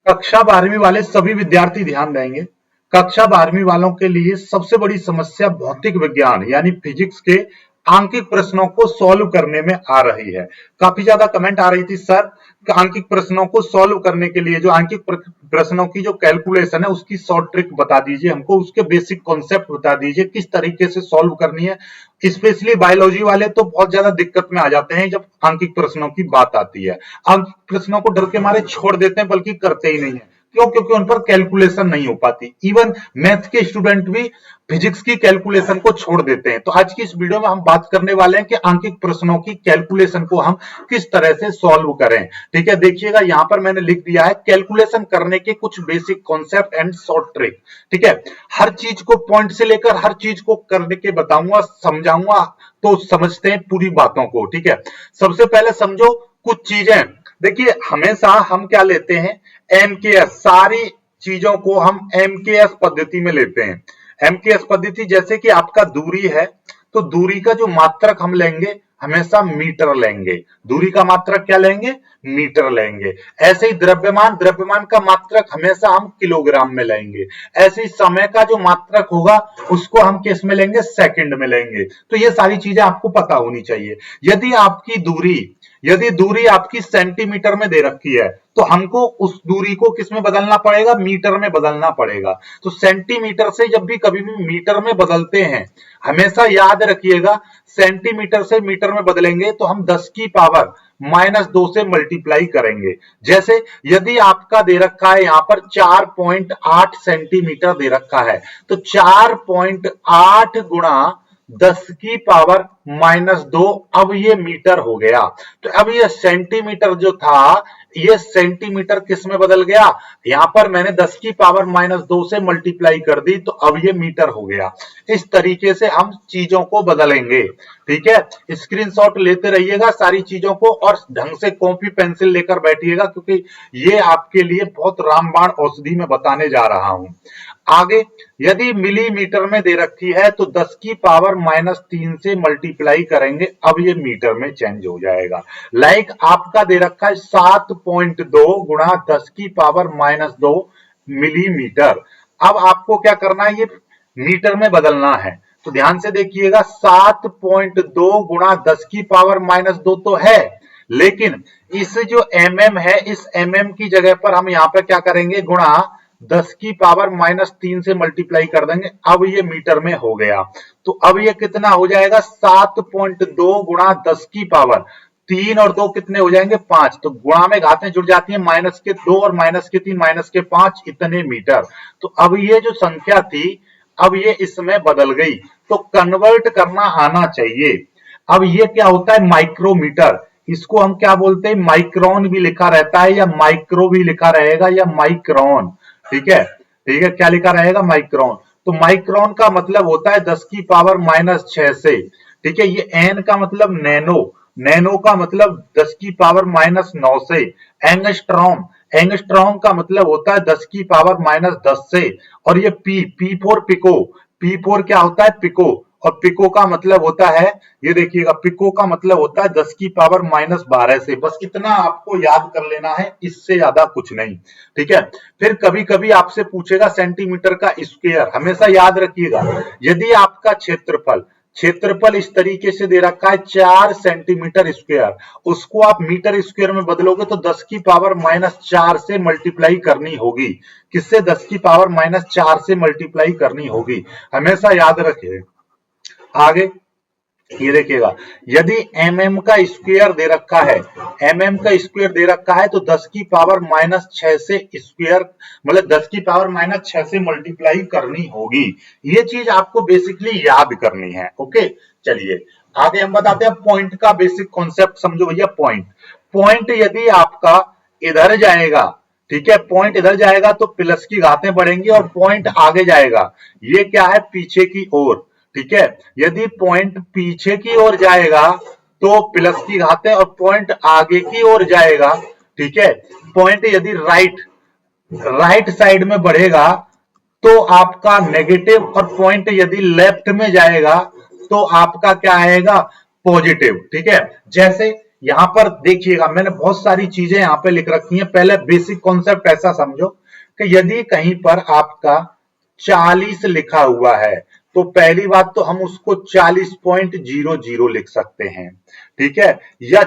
कक्षा 12वीं वाले सभी विद्यार्थी ध्यान देंगे। कक्षा 12वीं वालों के लिए सबसे बड़ी समस्या भौतिक विज्ञान यानी फिजिक्स के आंकिक प्रश्नों को सॉल्व करने में आ रही है। काफी ज्यादा कमेंट आ रही थी सर, आंकिक प्रश्नों को सॉल्व करने के लिए जो आंकिक प्रश्नों की जो कैलकुलेशन है उसकी शॉर्ट ट्रिक बता दीजिए हमको, उसके बेसिक कॉन्सेप्ट बता दीजिए, किस तरीके से सॉल्व करनी है। स्पेशली बायोलॉजी वाले तो बहुत ज्यादा दिक्कत में आ जाते हैं जब आंकिक प्रश्नों की बात आती है। आंकिक प्रश्नों को डर के मारे छोड़ देते हैं, बल्कि करते ही नहीं है। क्यों? क्योंकि उन पर कैलकुलेशन नहीं हो पाती। इवन मैथ के स्टूडेंट भी फिजिक्स की कैलकुलेशन को छोड़ देते हैं। तो आज की इस वीडियो में हम बात करने वाले हैं कि आंकिक प्रश्नों की कैलकुलेशन को हम किस तरह से सॉल्व करें। ठीक है, देखिएगा यहां पर मैंने लिख दिया है कैलकुलेशन करने के कुछ basic concept and short trick. ठीक है, हर चीज को पॉइंट से लेकर हर चीज को करने के बताऊंगा, समझाऊंगा, तो समझते हैं पूरी बातों को। ठीक है, सबसे पहले समझो कुछ चीजें। देखिए हमेशा हम क्या लेते हैं, एमकेएस, सारी चीजों को हम एमकेएस पद्धति में लेते हैं। एमकेएस पद्धति जैसे कि आपका दूरी है तो दूरी का जो मात्रक हम लेंगे हमेशा मीटर लेंगे। दूरी का मात्रक क्या लेंगे? मीटर लेंगे। ऐसे ही द्रव्यमान, द्रव्यमान का मात्रक हमेशा हम किलोग्राम में लेंगे। ऐसे ही समय का जो मात्रक होगा उसको हम किस में लेंगे? सेकंड में लेंगे। तो ये सारी चीजें आपको पता होनी चाहिए। यदि दूरी आपकी सेंटीमीटर में दे रखी है तो हमको उस दूरी को किस में बदलना पड़ेगा? मीटर में बदलना पड़ेगा। तो सेंटीमीटर से जब भी कभी भी मीटर में बदलते हैं, हमेशा याद रखिएगा सेंटीमीटर से मीटर में बदलेंगे तो हम 10 की पावर -2 से मल्टीप्लाई करेंगे। जैसे यदि आपका दे रखा है यहां पर 4.8 सेंटीमीटर दे रखा है तो 4.8 गुणा 10 की पावर -2, अब ये मीटर हो गया। तो अब ये सेंटीमीटर जो था ये सेंटीमीटर किस में बदल गया? यहां पर मैंने 10 की पावर -2 से मल्टीप्लाई कर दी तो अब ये मीटर हो गया। इस तरीके से हम चीजों को बदलेंगे। ठीक है, स्क्रीनशॉट लेते रहिएगा सारी चीजों को और ढंग से कॉपी पेंसिल लेकर बैठिएगा, क्योंकि ये आपके लिए बहुत रामबाण औषधि में बताने जा रहा हूं। आगे यदि मिलीमीटर में दे रखी है तो 10 की पावर -3 से मल्टीप्लाई करेंगे, अब ये मीटर में चेंज हो जाएगा। लाइक आपका दे रखा है 7.2 गुणा 10 की पावर -2 मिलीमीटर। अब आपको क्या करना है? ये मीटर में बदलना है। तो ध्यान से देखिएगा 7.2 गुणा 10 की पावर -2 तो है, लेकिन इस जो mm है इस mm की जगह पर हम यहां पर क्या करेंगे? गुणा 10 की पावर -3 से मल्टीप्लाई कर देंगे, अब ये मीटर में हो गया। तो अब ये कितना हो जाएगा? 7.2 गुणा 10 की पावर 3 और 2 कितने हो जाएंगे? 5। तो गुणा में घातें जुड़ जाती हैं, -2 और -3 -5 इतने मीटर। तो अब ये जो संख्या थी अब ये इसमें बदल गई, तो कन्वर्ट करना आना चाहिए। अब ये क्या होता है? माइक्रोमीटर। इसको हम क्या बोलते हैं? माइक्रोन भी लिखा रहता है या माइक्रो भी लिखा रहेगा या माइक्रोन। ठीक है, ठीक है, क्या लिखा रहेगा? माइक्रोन। तो माइक्रोन का मतलब होता है 10 की पावर -6 से। ठीक है, ये एन का मतलब नैनो, नैनो का मतलब 10 की पावर -9 से। एंगस्ट्रॉम, एंगस्ट्रॉम का मतलब होता है 10 की पावर -10 से। और ये P for pico, P for क्या होता है? पिको। और पिको का मतलब होता है, ये देखिएगा पिको का मतलब होता है 10 की पावर -12 से। बस इतना आपको याद कर लेना है, इससे ज्यादा कुछ नहीं। ठीक है, फिर कभी कभी आपसे पूछेगा सेंटीमीटर का स्क्वायर। हमेशा याद रखिएगा यदि आपका क्षेत्रफल क्षेत्रफल इस तरीके से दे रखा है 4 सेंटीमीटर स्क्वायर, उसको आप मीटर स्क्वायर में बदलोगे तो 10 की पावर -4 से मल्टीप्लाई करनी होगी। किससे? 10 की पावर -4 से मल्टीप्लाई करनी होगी, हमेशा याद रखिए। आगे ये देखिएगा यदि mm का स्क्वायर दे रखा है, mm का स्क्वायर दे रखा है तो 10 की पावर -6 से स्क्वायर मतलब 10 की पावर -6 से मल्टीप्लाई करनी होगी। ये चीज आपको बेसिकली याद करनी है। ओके, चलिए आगे हम बताते हैं पॉइंट का बेसिक कॉन्सेप्ट। समझो भैया, पॉइंट, पॉइंट यदि आपका इधर जाएगा, ठीक है, पॉइंट इधर जाएगा तो प्लस की घातें बढ़ेंगी और पॉइंट आगे जाएगा, ये क्या है? पीछे की ओर। ठीक है, यदि पॉइंट पीछे की ओर जाएगा तो प्लस की घातें और पॉइंट आगे की ओर जाएगा। ठीक है, पॉइंट यदि राइट साइड में बढ़ेगा तो आपका नेगेटिव, और पॉइंट यदि लेफ्ट में जाएगा तो आपका क्या आएगा? पॉजिटिव। ठीक है, जैसे यहां पर देखिएगा मैंने बहुत सारी चीजें यहां पे लिख रखी हैं। पहले बेसिक कॉन्सेप्ट ऐसा समझो कि यदि कहीं पर आपका 40 लिखा हुआ है तो पहली बात तो हम उसको 40.00 लिख सकते हैं, ठीक है। या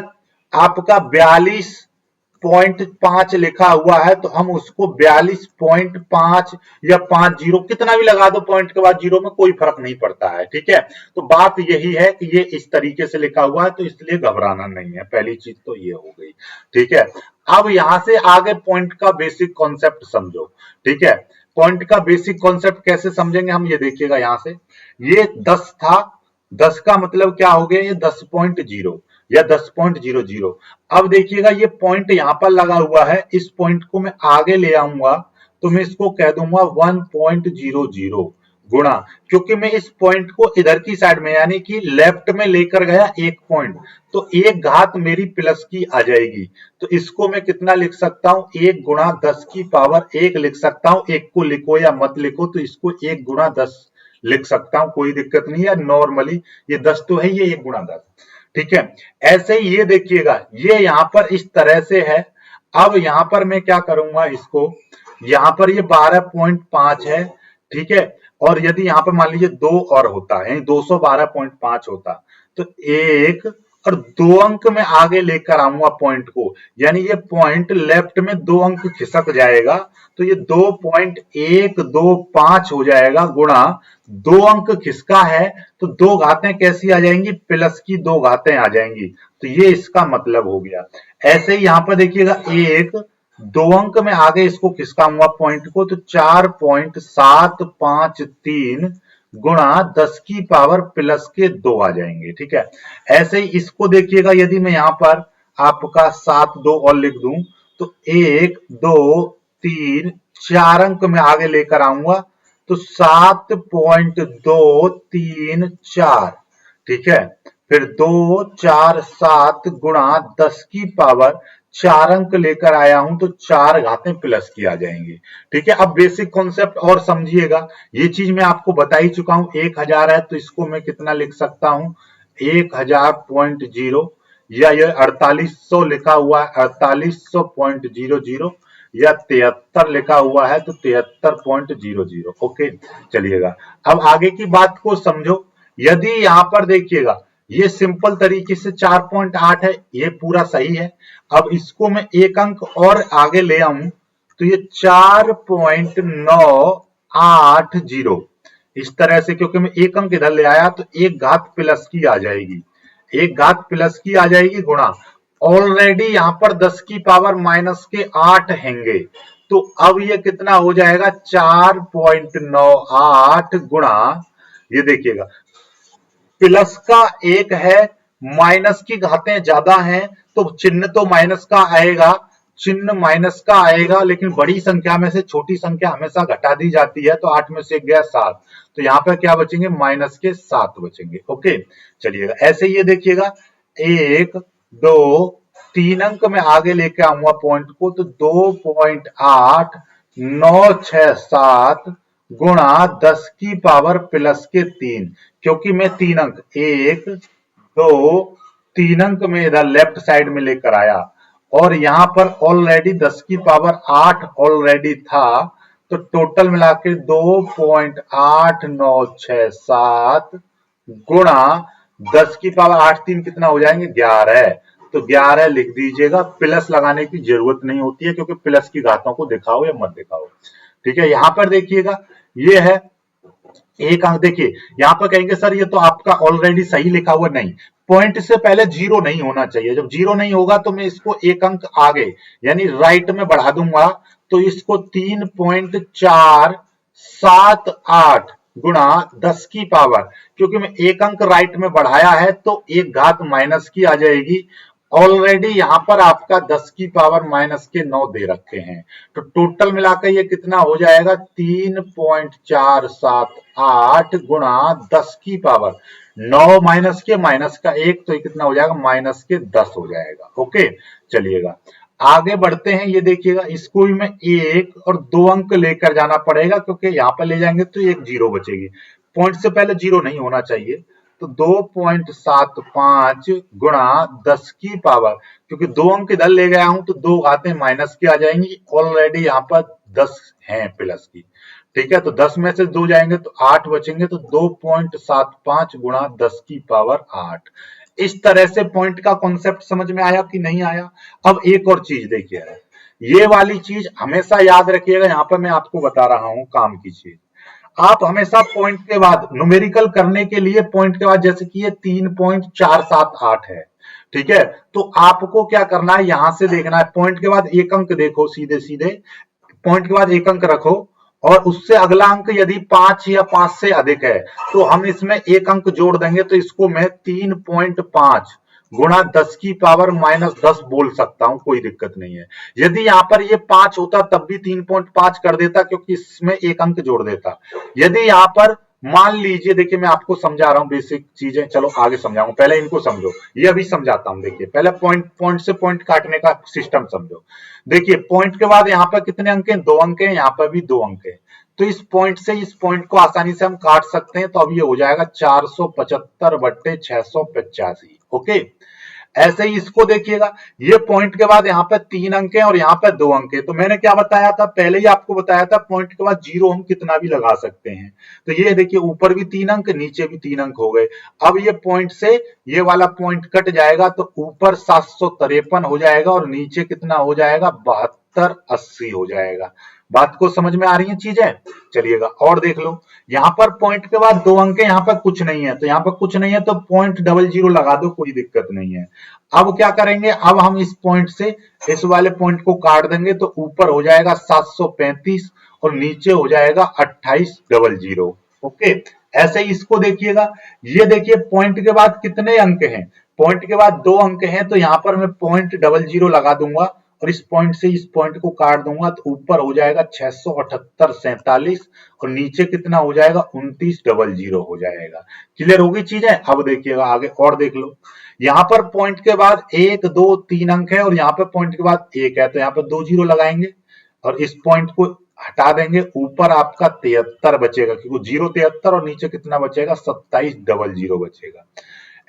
आपका 42.5 लिखा हुआ है तो हम उसको 42.5 या 50 कितना भी लगा दो पॉइंट के बाद जीरो में कोई फर्क नहीं पड़ता है, ठीक है। तो बात यही है कि ये इस तरीके से लिखा हुआ है तो इसलिए घबराना नहीं है, पहली चीज तो ये हो गई, ठीक है। अब यहां से आगे पॉइंट का बेसिक कॉन्सेप्ट समझो, ठीक है। पॉइंट का बेसिक कॉन्सेप्ट कैसे समझेंगे हम, ये देखिएगा यहां से ये 10 था, 10 का मतलब क्या हो गया, ये 10.0 या 10.00। अब देखिएगा ये पॉइंट यहां पर लगा हुआ है, इस पॉइंट को मैं आगे ले आऊंगा तो मैं इसको कह दूंगा 1.00 गुणा, क्योंकि मैं इस पॉइंट को इधर की साइड में यानी कि लेफ्ट में लेकर गया एक पॉइंट, तो एक घात मेरी प्लस की आ जाएगी। तो इसको मैं कितना लिख सकता हूं, 1 गुणा 10 की पावर 1 लिख सकता हूं। एक को लिखो या मत लिखो तो इसको 1 गुणा 10 लिख सकता हूं, कोई दिक्कत नहीं है। नॉर्मली ये 10 तो है, ये 1 गुणा 10, ठीक है। ऐसे ही ये देखिएगा ये यहां पर इस तरह से है। अब यहां पर मैं क्या करूंगा, इसको यहां पर ये 12.5 है, ठीक है। और यदि यहां पर मान लीजिए 2 और होता है 212.5 होता तो 1 और 2 अंक में आगे लेकर आऊंगा पॉइंट को, यानी ये पॉइंट लेफ्ट में 2 अंक खिसक जाएगा तो ये 2.125 हो जाएगा गुणा 2 अंक खिसका है तो 2 घातें कैसी आ जाएंगी, प्लस की 2 घातें आ जाएंगी। तो ये इसका मतलब हो गया। ऐसे ही यहां पर देखिएगा 1 2 अंक में आगे इसको खिसकाऊंगा पॉइंट को तो 4.753 गुणा 10 की पावर प्लस के 2 आ जाएंगे, ठीक है। ऐसे ही इसको देखिएगा यदि मैं यहां पर आपका 7 2 और लिख दूं तो 1 2 3 4 अंक में आगे लेकर आऊंगा तो 7.234, ठीक है। फिर 2 4 7 गुणा 10 की पावर 4 अंक लेकर आया हूं तो 4 घातें प्लस की आ जाएंगी, ठीक है। अब बेसिक कॉन्सेप्ट और समझिएगा, ये चीज मैं आपको बता ही चुका हूं। 1000 है तो इसको मैं कितना लिख सकता हूं, 1000.0 या ये 4800 लिखा हुआ है 4800.00 या 73 लिखा हुआ है तो 73.00, ओके। चलिएगा अब आगे की बात को समझो। यदि यहां पर देखिएगा ये सिंपल तरीके से 4.8 है, ये पूरा सही है। अब इसको मैं एक अंक और आगे ले आऊं तो ये 4.980 इस तरह से, क्योंकि मैं एक अंक इधर ले आया तो एक घात प्लस की आ जाएगी, एक घात प्लस की आ जाएगी गुणा ऑलरेडी यहां पर 10 की पावर माइनस के 8 हैंगे तो अब ये कितना हो जाएगा 4.98 गुणा, ये देखिएगा प्लस का एक है, माइनस की घातें ज्यादा हैं तो चिन्ह तो माइनस का आएगा, चिन्ह माइनस का आएगा, लेकिन बड़ी संख्या में से छोटी संख्या हमेशा घटा दी जाती है तो 8 में से गया 7 तो यहाँ पर क्या बचेंगे, माइनस के 7 बचेंगे, ओके। चलिएगा ऐसे ये देखिएगा 1 2 3 अंक में आगे लेके आऊंगा पॉइंट को तो 2.8967 गुणा 10 की पावर प्लस के 3, क्योंकि मैं 3 अंक 1 2 3 अंक में इधर लेफ्ट साइड में लेकर आया और यहां पर ऑलरेडी 10 की पावर 8 ऑलरेडी था तो टोटल मिला के 2.8967 गुणा 10 की पावर 8 3 कितना हो जाएंगे 11, तो 11 लिख दीजिएगा। प्लस लगाने की जरूरत नहीं होती है क्योंकि प्लस की घातों को दिखाओ या मत दिखाओ, ठीक है। यहां पर देखिएगा ये है एक अंक, देखिए यहां पर कहेंगे सर ये तो आपका ऑलरेडी सही लिखा हुआ, नहीं, पॉइंट से पहले जीरो नहीं होना चाहिए। जब जीरो नहीं होगा तो मैं इसको एक अंक आगे यानी राइट में बढ़ा दूंगा तो इसको 3.478 गुणा 10 की पावर, क्योंकि मैं एक अंक राइट में बढ़ाया है तो एक घात माइनस की आ जाएगी। ऑलरेडी यहां पर आपका 10 की पावर माइनस के 9 दे रखे हैं तो टोटल मिलाकर ये कितना हो जाएगा 3.478 गुणा 10 की पावर 9 माइनस के माइनस का 1 तो ये कितना हो जाएगा माइनस के 10 हो जाएगा, ओके। चलिएगा आगे बढ़ते हैं, ये देखिएगा इसको भी मैं 1 और 2 अंक लेकर जाना पड़ेगा क्योंकि यहां पर ले जाएंगे तो एक जीरो बचेगी, पॉइंट से पहले जीरो नहीं होना चाहिए तो 2.75 गुणा 10 की पावर, क्योंकि 2 अंक इधर ले गया हूं तो 2 घातें माइनस की आ जाएंगी, ऑलरेडी यहाँ पर 10 हैं प्लस की। ठीक है, तो 10 में से 2 जाएंगे तो 8 बचेंगे, तो 2.75 गुणा 10 की पावर 8। इस तरह से पॉइंट का कॉन्सेप्ट समझ में आया कि नहीं आया? अब एक और चीज देखिए, ये वाली चीज हमेशा याद रखिएगा, यहां पर मैं आपको बता रहा हूं काम की चीज। आप हमेशा पॉइंट के बाद न्यूमेरिकल करने के लिए पॉइंट के बाद, जैसे कि ये 3.478 है, ठीक है, तो आपको क्या करना है, यहां से देखना है पॉइंट के बाद एक अंक देखो, सीधे सीधे पॉइंट के बाद एक अंक रखो, और उससे अगला अंक यदि 5 या 5 से अधिक है तो हम इसमें एक अंक जोड़ देंगे, तो इसको मैं 3.5 गुणा 10 की पावर माइनस 10 बोल सकता हूं, कोई दिक्कत नहीं है। यदि यहां पर ये 5 होता तब भी 3.5 कर देता, क्योंकि इसमें एक अंक जोड़ देता। यदि यहां पर मान लीजिए, देखिए मैं आपको समझा रहा हूं बेसिक चीजें, चलो आगे समझाऊंगा, पहले इनको समझो, ये अभी समझाता हूं। देखिए पहले पॉइंट से पॉइंट काटने का सिस्टम समझो। देखिए पॉइंट के बाद यहाँ पर कितने अंक हैं, 2 अंक हैं, यहाँ पर भी 2 अंक हैं, तो इस पॉइंट से इस पॉइंट को आसानी से हम काट सकते हैं, तो अब ये हो जाएगा 475/685। ओके, ऐसे ही इसको देखिएगा, ये पॉइंट के बाद यहाँ पे 3 अंक हैं और यहाँ पे 2 अंक है, तो मैंने क्या बताया था, पहले ही आपको बताया था पॉइंट के बाद 0 हम कितना भी लगा सकते हैं। तो ये देखिए ऊपर भी 3 अंक, नीचे भी 3 अंक हो गए। अब ये पॉइंट से ये वाला पॉइंट कट जाएगा, तो ऊपर 753 हो जाएगा और नीचे कितना हो जाएगा, 7280 हो जाएगा। बात को समझ में आ रही है चीजें? चलिएगा और देख लो, यहाँ पर पॉइंट के बाद 2 अंक है, यहाँ पर कुछ नहीं है, तो यहाँ पर कुछ नहीं है तो 0.00 लगा दो, कोई दिक्कत नहीं है। अब क्या करेंगे, अब हम इस पॉइंट से इस वाले पॉइंट को काट देंगे, तो ऊपर हो जाएगा 735 और नीचे हो जाएगा 2800। ओके, ऐसे ही इसको देखिएगा, ये देखिए पॉइंट के बाद कितने अंक हैं, पॉइंट के बाद 2 अंक हैं, तो यहाँ पर मैं 0.00 लगा दूंगा और इस पॉइंट से इस पॉइंट को काट दूंगा, तो ऊपर हो जाएगा 678 और नीचे कितना हो जाएगा, 2900 हो जाएगा। क्लियर होगी चीजें? अब देखिएगा आगे और देख लो, यहाँ पर पॉइंट के बाद 1 2 3 अंक है और यहाँ पर पॉइंट के बाद 1 है, तो यहाँ पर 2 जीरो लगाएंगे और इस पॉइंट को हटा देंगे, ऊपर आपका 73 बचेगा, क्योंकि 073 और नीचे कितना बचेगा, 2700 बचेगा।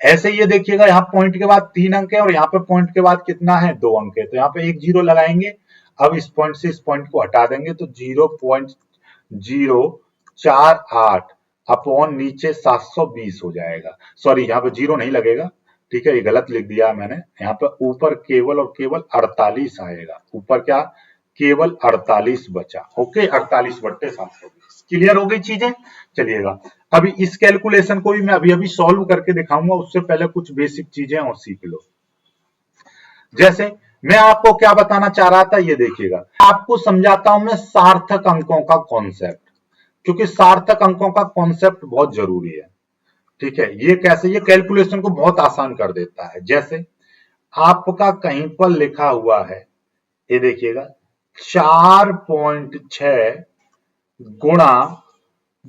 ऐसे ये देखिएगा, यहाँ पॉइंट के बाद 3 अंक है और यहाँ पे पॉइंट के बाद कितना है, 2 अंक है, तो यहाँ पे 1 जीरो लगाएंगे। अब इस पॉइंट से इस पॉइंट को हटा देंगे, तो 0.048 अपॉन नीचे 720 हो जाएगा। सॉरी, यहाँ पे जीरो नहीं लगेगा, ठीक है, ये गलत लिख दिया मैंने, यहाँ पे ऊपर केवल और केवल 48 आएगा, ऊपर क्या, केवल 48 बचा। ओके, 48/720। क्लियर हो गई चीजें? चलिएगा, अभी इस कैलकुलेशन को भी मैं अभी अभी सॉल्व करके दिखाऊंगा, उससे पहले कुछ बेसिक चीजें और सीख लो। जैसे मैं आपको क्या बताना चाह रहा था, ये देखिएगा, आपको समझाता हूं मैं सार्थक अंकों का कॉन्सेप्ट, क्योंकि सार्थक अंकों का कॉन्सेप्ट बहुत जरूरी है। ठीक है, ये कैसे, ये कैलकुलेशन को बहुत आसान कर देता है। जैसे आपका कहीं पर लिखा हुआ है, ये देखिएगा 4.6 गुणा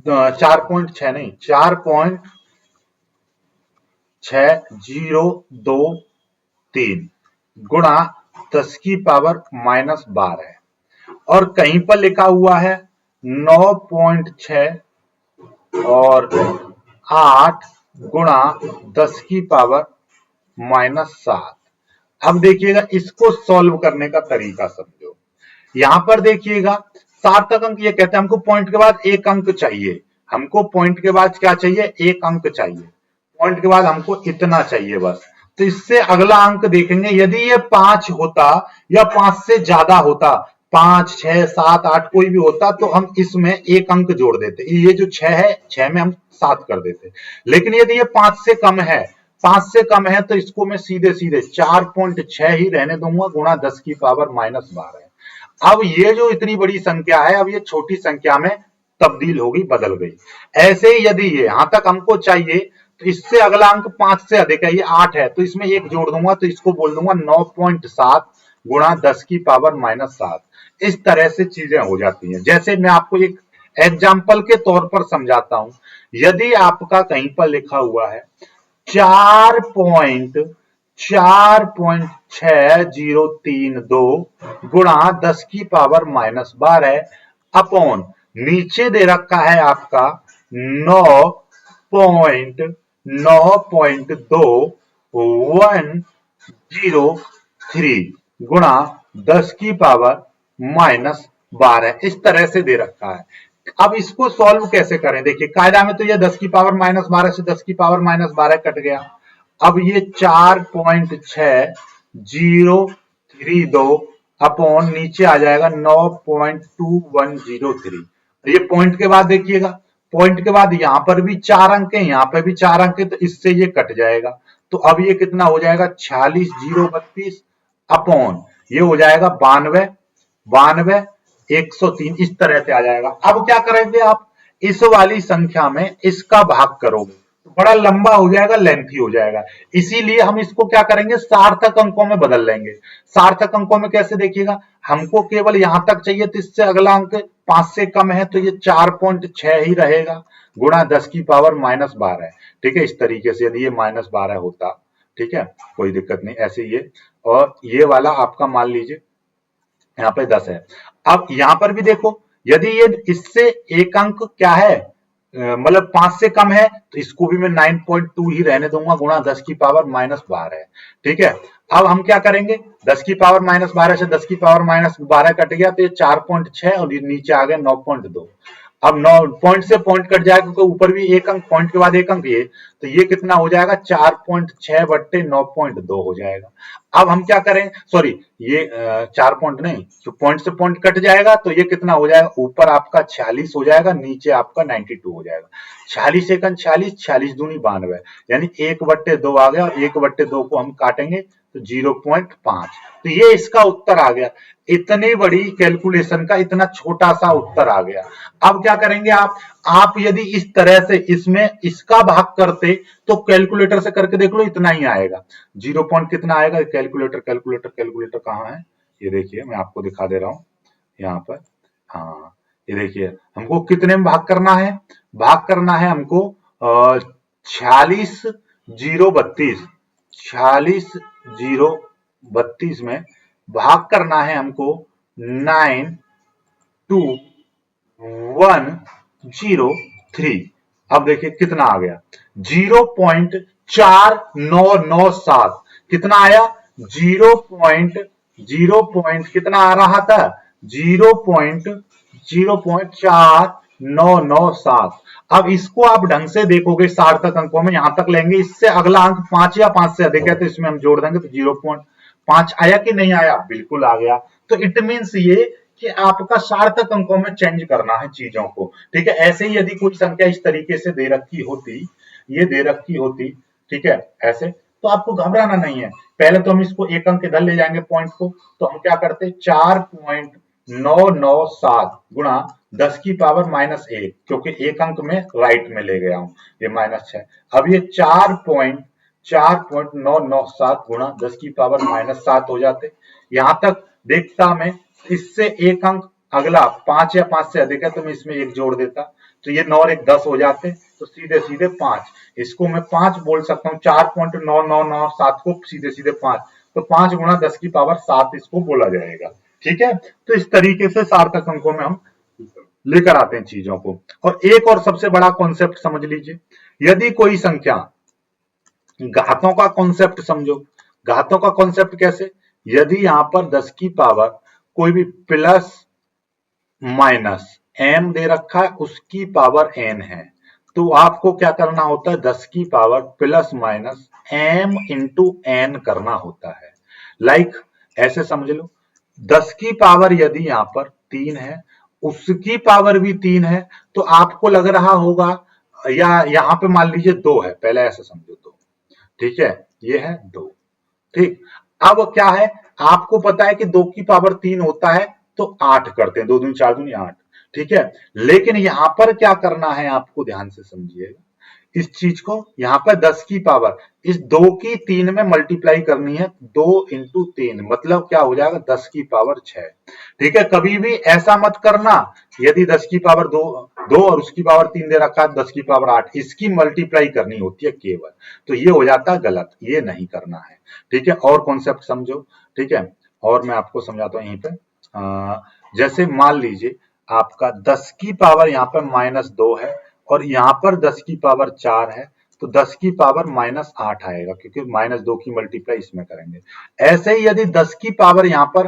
4.6 नहीं, 4.6023 गुणा 10 की पावर -12 है, और कहीं पर लिखा हुआ है 9.6 और 8 गुणा 10 की पावर -7। अब देखिएगा, इसको सॉल्व करने का तरीका समझो। यहां पर देखिएगा, सार्थक अंक ये कहते हैं हमको पॉइंट के बाद एक अंक चाहिए, हमको पॉइंट के बाद क्या चाहिए, एक अंक चाहिए, पॉइंट के बाद हमको इतना चाहिए बस। तो इससे अगला अंक देखेंगे, यदि ये 5 होता या 5 से ज्यादा होता, 5 6 7 8 कोई भी होता, तो हम इसमें एक अंक जोड़ देते, ये जो 6 है, 6 में हम 7 कर देते। लेकिन यदि ये 5 से कम है, 5 से कम है, तो इसको मैं सीधे सीधे 4.6 ही रहने दूंगा, गुणा 10 की पावर -12। अब ये जो इतनी बड़ी संख्या है, अब ये छोटी संख्या में तब्दील होगी, बदल गई। ऐसे ही यदि ये यहां तक हमको चाहिए, तो इससे अगला अंक 5 से अधिक है, ये 8 है, तो इसमें एक जोड़ दूंगा, तो इसको बोल दूंगा 9.7 गुणा 10 की पावर -7। इस तरह से चीजें हो जाती हैं। जैसे मैं आपको एक एग्जाम्पल के तौर पर समझाता हूं, यदि आपका कहीं पर लिखा हुआ है 4.6032 गुणा 10 की पावर -12 अपॉन नीचे दे रखा है आपका 9.7 9.2103 गुणा 10 की पावर -12 इस तरह से दे रखा है। अब इसको सॉल्व कैसे करें? देखिए कायदा में तो ये 10 की पावर -12 से 10 की पावर -12 कट गया। अब ये 4.6032 अपॉन नीचे आ जाएगा 9.2103। ये पॉइंट के बाद देखिएगा, पॉइंट के बाद यहां पर भी 4 अंक है, यहां पर भी 4 अंक है, तो इससे ये कट जाएगा। तो अब ये कितना हो जाएगा? 46,032 अपॉन ये हो जाएगा 92,103 इस तरह से आ जाएगा। अब क्या करेंगे आप? इस वाली संख्या में इसका भाग करोगे तो बड़ा लंबा हो जाएगा, लेंथी हो जाएगा। इसीलिए हम इसको क्या करेंगे? सार्थक अंकों में बदल लेंगे। सार्थक अंकों में कैसे? देखिएगा, हमको केवल यहां तक चाहिए, तो इससे अगला अंक 5 से कम है, तो ये 4.6 ही रहेगा गुणा 10 की पावर -12। ठीक है, इस तरीके से यदि ये -12 होता, ठीक है, कोई दिक्कत नहीं, ऐसे ये। और ये वाला आपका मान लीजिए यहाँ पे 10 है। अब यहां पर भी देखो, यदि ये इससे एक अंक क्या है, मतलब 5 से कम है, तो इसको भी मैं 9.2 ही रहने दूंगा गुणा 10 की पावर -12। ठीक है, अब हम क्या करेंगे? 10 की पावर -12 से 10 की पावर -12 कट गया, तो ये 4.6 और ये नीचे आ गया 9.2। अब 9 पॉइंट से पॉइंट कट जाएगा क्योंकि ऊपर भी एक अंक, पॉइंट के बाद एक अंक, ये तो ये कितना हो जाएगा? 4.6 बट्टे 9.2 हो जाएगा। अब हम क्या करें? सॉरी, ये 4 पॉइंट नहीं, तो पॉइंट से पॉइंट कट जाएगा, तो ये कितना हो जाएगा? ऊपर आपका 46 हो जाएगा, नीचे आपका 92 हो जाएगा। 46 एकन 46, 46 दूनी 92, यानी 1/2 आ गया, और 1/2 को हम काटेंगे तो 0.5। तो ये इसका उत्तर आ गया। इतनी बड़ी कैलकुलेशन का इतना छोटा सा उत्तर आ गया। अब क्या करेंगे आप यदि इस तरह से इसमें इसका भाग करते तो कैलकुलेटर से करके देख लो, इतना ही आएगा। 0 पॉइंट कितना आएगा? कैलकुलेटर कैलकुलेटर कैलकुलेटर कहाँ है? ये देखिए, मैं आपको दिखा दे रहा हूं यहाँ पर। हाँ, ये देखिए, हमको कितने में भाग करना है? भाग करना है हमको 46,032, 46,032 में भाग करना है हमको 92103। अब देखिए कितना आ गया? 0.4997। कितना आया? 0. कितना आ रहा था? 0.4997। अब इसको आप ढंग से देखोगे सार्थक अंकों में, यहां तक लेंगे, इससे अगला अंक 5 या 5 से अधिक है, तो इसमें हम जोड़ देंगे, तो 0.5 आया कि नहीं आया? बिल्कुल आ गया। तो इट मीन्स ये कि आपका सार्थक अंकों में चेंज करना है चीजों को। ठीक है, ऐसे ही यदि कोई संख्या इस तरीके से दे रखी होती, ये दे रखी होती, ठीक है, ऐसे, तो आपको घबराना नहीं है। पहले तो हम इसको एक अंक इधर ले जाएंगे पॉइंट को, तो हम क्या करते? 4.997 गुणा 10 की पावर -1, क्योंकि एक अंक में राइट में ले गया हूं, ये -6। अब ये 4.997 गुणा 10 की पावर -7 हो जाते। यहां तक देखता मैं, इससे एक अंक अगला 5 या 5 से अधिक है, तो मैं इसमें एक जोड़ देता, तो ये 9 और 1 10 हो जाते, तो सीधे सीधे 5। इसको मैं 5 बोल सकता हूँ, 4.9997 को सीधे सीधे 5, तो 5 गुणा 10 की पावर 7 इसको बोला जाएगा। ठीक है, तो इस तरीके से सार्थक अंकों में हम लेकर आते हैं चीजों को। और एक और सबसे बड़ा कॉन्सेप्ट समझ लीजिए, यदि कोई संख्या, घातों का कॉन्सेप्ट समझो। घातों का कॉन्सेप्ट कैसे? यदि यहां पर 10 की पावर कोई भी प्लस माइनस m दे रखा है, उसकी पावर n है, तो आपको क्या करना होता है? 10 की power plus minus m into n करना होता है। लाइक ऐसे समझ लो, 10 की पावर यदि यहां पर 3 है, उसकी पावर भी 3 है, तो आपको लग रहा होगा, या यहां पे मान लीजिए 2 है, पहले ऐसे समझो 2, ठीक है, ये है 2, ठीक। अब क्या है, आपको पता है कि 2 की पावर 3 होता है तो 8 करते हैं, 2 दूनी 4 दूनी 8, ठीक है। लेकिन यहां पर क्या करना है, आपको ध्यान से समझिएगा इस चीज को। यहां पर 10 की पावर इस 2 की 3 में मल्टीप्लाई करनी है, 2 इंटू 3 मतलब क्या हो जाएगा? 10 की पावर 6। ठीक है, कभी भी ऐसा मत करना, यदि 10 की पावर 2 और उसकी पावर 3 दे रखा है, 10 की पावर 8, इसकी मल्टीप्लाई करनी होती है केवल, तो ये हो जाता है गलत, ये नहीं करना है। ठीक है, और कॉन्सेप्ट समझो। ठीक है, और मैं आपको समझाता हूं यहीं पे। जैसे मान लीजिए आपका 10 की पावर यहाँ पर -2 है, और यहां पर 10 की पावर 4 है, तो 10 की पावर -8 आएगा, क्योंकि -2 की मल्टीप्लाई इसमें करेंगे। ऐसे ही यदि 10 की पावर यहाँ पर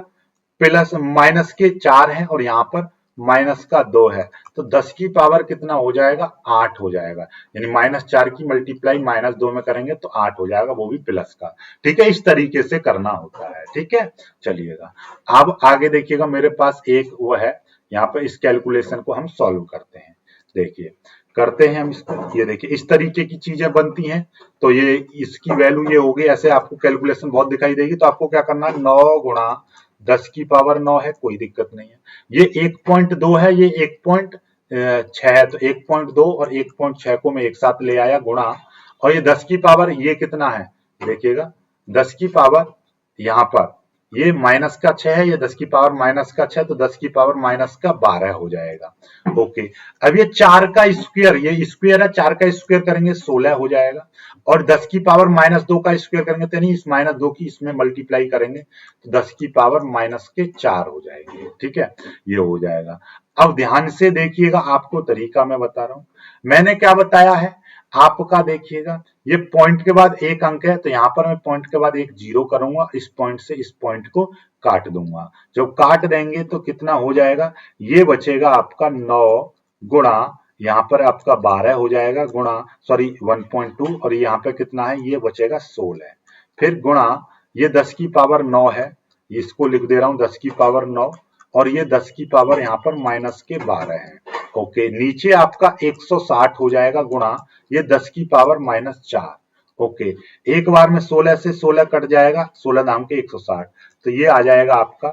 प्लस माइनस के 4 है और यहाँ पर माइनस का 2 है, तो 10 की पावर कितना हो जाएगा, 8 हो जाएगा। यानी -4 की मल्टीप्लाई -2 में करेंगे तो 8 हो जाएगा, वो भी प्लस का। ठीक है, इस तरीके से करना होता है। ठीक है, चलिएगा अब आगे देखिएगा, मेरे पास एक वो है, यहाँ पर इस कैलकुलेशन को हम सॉल्व करते हैं। देखिए करते हैं हम इसको, ये देखिए इस तरीके की चीजें बनती हैं। तो ये इसकी वैल्यू ये होगी, ऐसे आपको कैलकुलेशन बहुत दिखाई देगी, तो आपको क्या करना है, 9 गुणा 10 की पावर 9 है, कोई दिक्कत नहीं है। ये 1.2 है, ये 1.6 है, तो 1.2 और 1.6 को मैं एक साथ ले आया गुणा, और ये 10 की पावर ये कितना है, देखिएगा 10 की पावर यहाँ पर ये माइनस का 6 है, ये 10 की पावर माइनस का 6, तो 10 की पावर माइनस का 12 हो जाएगा। ओके, अब ये 4 का स्क्वायर, ये स्क्वायर है, 4 का स्क्वायर करेंगे 16 हो जाएगा, और 10 की पावर -2 का स्क्वायर करेंगे तो नहीं, इस -2 की इसमें मल्टीप्लाई करेंगे तो 10 की पावर -4 हो जाएगी। ठीक है, ये हो जाएगा। अब ध्यान से देखिएगा, आपको तरीका मैं बता रहा हूं, मैंने क्या बताया है आपका, देखिएगा ये पॉइंट के बाद एक अंक है, तो यहां पर मैं पॉइंट के बाद एक 0 करूंगा, इस पॉइंट से इस पॉइंट को काट दूंगा। जब काट देंगे तो कितना हो जाएगा, ये बचेगा आपका 9 गुणा, यहाँ पर आपका 12 हो जाएगा, गुणा सॉरी 1.2, और यहाँ पे कितना है, ये बचेगा 16, फिर गुणा ये 10 की पावर 9 है, इसको लिख दे रहा हूं 10 की पावर 9, और ये 10 की पावर यहाँ पर -12 है। ओके, नीचे आपका 160 हो जाएगा, गुणा ये 10 की पावर -4। ओके, एक बार में 16 से 16 कट जाएगा, 16 दाम के 160, तो ये आ जाएगा आपका,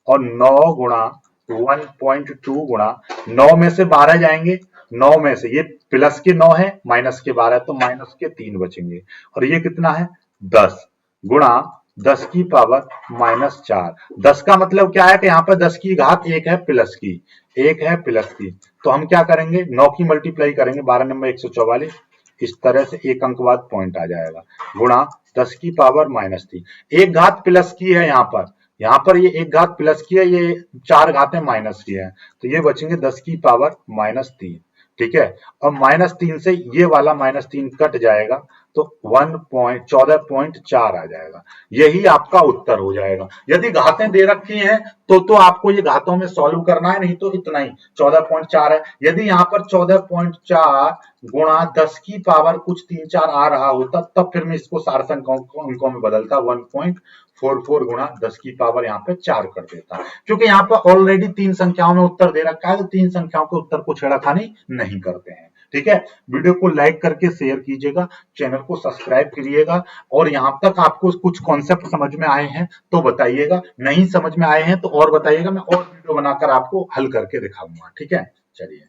और 9 गुणा 1.2 गुणा 9 में से 12 जाएंगे, 9 में से ये प्लस के 9 है, माइनस के 12 तो माइनस के 3 बचेंगे, और ये कितना है 10 गुणा 10 की पावर -4। 10 का मतलब क्या है कि यहाँ पर 10 की घात 1 है प्लस की, 1 है प्लस की, तो हम क्या करेंगे 9 की मल्टीप्लाई करेंगे, 12 नंबर 144, इस तरह से एक अंक बाद पॉइंट आ जाएगा, गुणा 10 की पावर -3। एक घात प्लस की है यहाँ पर ये एक घात प्लस की है, ये 4 घातें माइनस की है, तो ये बचेंगे 10 की पावर -3। ठीक है, और -3 से ये वाला -3 कट जाएगा, तो 14.4 आ जाएगा। यही आपका उत्तर हो जाएगा। यदि घातें दे रखी हैं तो आपको ये घातों में सॉल्व करना है, नहीं तो इतना ही 14.4 है। यदि यहाँ पर 14.4 गुणा 10 की पावर कुछ 3-4 आ रहा होता, तब फिर मैं इसको सार्थ अंकों में बदलता, 1.44 गुणा 10 की पावर यहाँ पे 4 कर देता, क्योंकि यहाँ पर ऑलरेडी 3 संख्याओं में उत्तर दे रखा है, तो 3 संख्याओं के उत्तर को छेड़खानी नहीं करते हैं। ठीक है, वीडियो को लाइक करके शेयर कीजिएगा, चैनल को सब्सक्राइब करिएगा, और यहां तक आपको कुछ कॉन्सेप्ट समझ में आए हैं तो बताइएगा, नहीं समझ में आए हैं तो और बताइएगा, मैं और वीडियो बनाकर आपको हल करके दिखाऊंगा। ठीक है, चलिए।